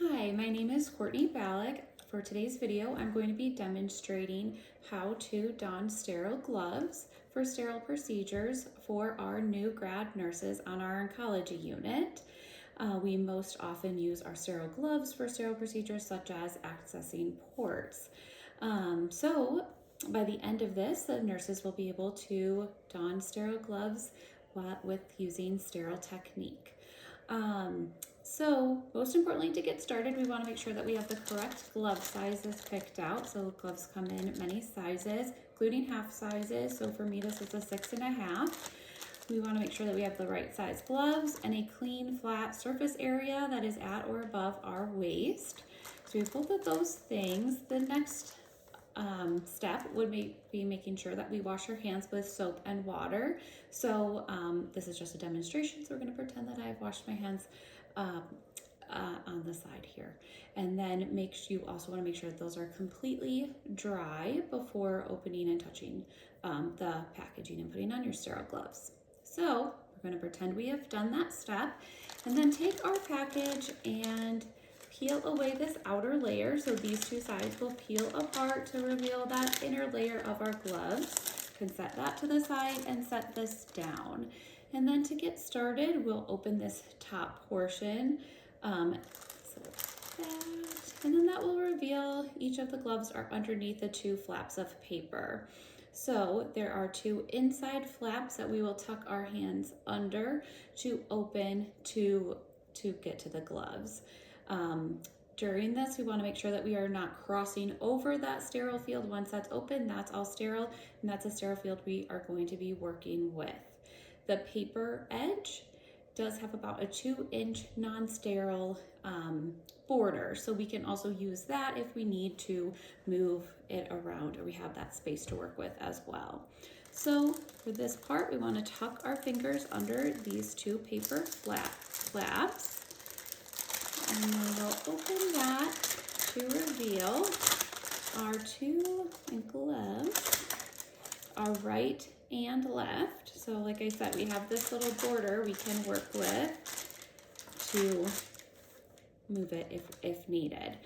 Hi, my name is Courtney Ballack. For today's video, I'm going to be demonstrating how to don sterile gloves for sterile procedures for our new grad nurses on our oncology unit. We most often use our sterile gloves for sterile procedures such as accessing ports. So by the end of this, the nurses will be able to don sterile gloves with using sterile technique. So most importantly, to get started, we want to make sure that we have the correct glove sizes picked out. So gloves come in many sizes, including half sizes. So for me, this is a 6.5. We want to make sure that we have the right size gloves and a clean, flat surface area that is at or above our waist. So we have both of those things. The next step would be making sure that we wash our hands with soap and water. So this is just a demonstration, so we're going to pretend that I've washed my hands on the side here. And then you also want to make sure that those are completely dry before opening and touching the packaging and putting on your sterile gloves. So we're going to pretend we have done that step, and then take our package and peel away this outer layer. So these two sides will peel apart to reveal that inner layer of our gloves. You can set that to the side and set this down. And then to get started, we'll open this top portion. So like that. And then that will reveal each of the gloves are underneath the two flaps of paper. So there are two inside flaps that we will tuck our hands under to open to get to the gloves. During this, we want to make sure that we are not crossing over that sterile field. Once that's open, that's all sterile, and that's a sterile field we are going to be working with. The paper edge does have about a 2-inch non-sterile border, so we can also use that if we need to move it around or we have that space to work with as well. So for this part, we want to tuck our fingers under these two paper flaps. And then we'll open that to reveal our two gloves, our right and left. So like I said, we have this little border we can work with to move it if needed.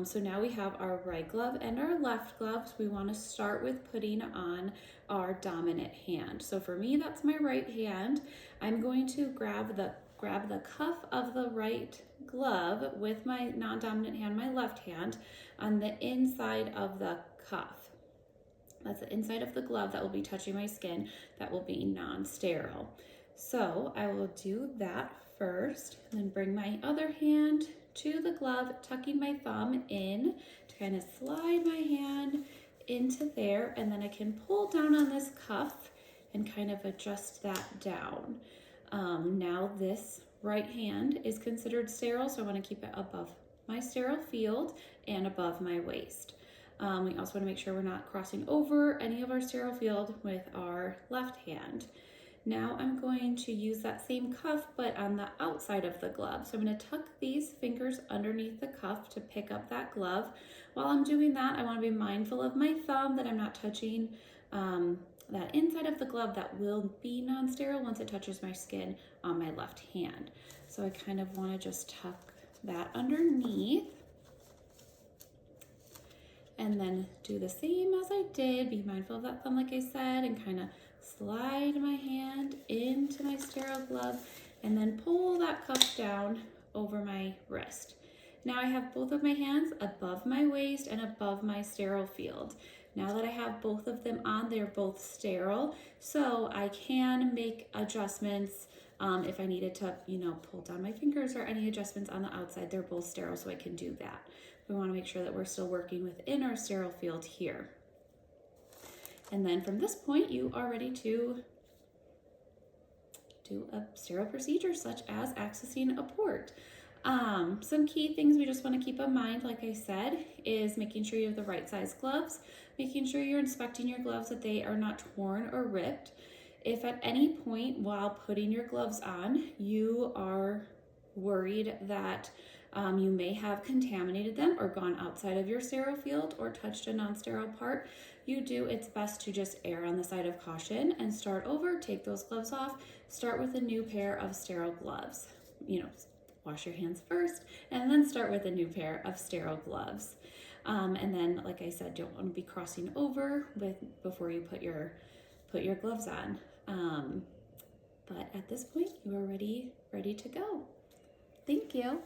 So now we have our right glove and our left gloves. We want to start with putting on our dominant hand. So for me, that's my right hand. I'm going to grab the cuff of the right glove with my non-dominant hand, my left hand, on the inside of the cuff. That's the inside of the glove that will be touching my skin, that will be non-sterile. So I will do that first, and then bring my other hand to the glove, tucking my thumb in to kind of slide my hand into there, and then I can pull down on this cuff and kind of adjust that down. Now this right hand is considered sterile, so I want to keep it above my sterile field and above my waist. We also want to make sure we're not crossing over any of our sterile field with our left hand. Now I'm going to use that same cuff, but on the outside of the glove. So I'm going to tuck these fingers underneath the cuff to pick up that glove. While I'm doing that, I want to be mindful of my thumb, that I'm not touching that inside of the glove that will be non-sterile once it touches my skin on my left hand. So I kind of want to just tuck that underneath, and then do the same as I did. Be mindful of that thumb, like I said, and kind of slide my hand into my sterile glove, and then pull that cuff down over my wrist. Now I have both of my hands above my waist and above my sterile field. Now that I have both of them on, they're both sterile, so I can make adjustments if I needed to, pull down my fingers or any adjustments on the outside. They're both sterile, so I can do that. We want to make sure that we're still working within our sterile field here. And then from this point, you are ready to do a sterile procedure such as accessing a port. Some key things we just want to keep in mind, like I said, is making sure you have the right size gloves, making sure you're inspecting your gloves that they are not torn or ripped. If at any point while putting your gloves on, you are worried that you may have contaminated them or gone outside of your sterile field or touched a non-sterile part, it's best to just err on the side of caution and start over, take those gloves off, start with a new pair of sterile gloves. wash your hands first and then start with a new pair of sterile gloves. And then, like I said, don't want to be crossing over before you put your gloves on. But at this point, you are ready to go. Thank you.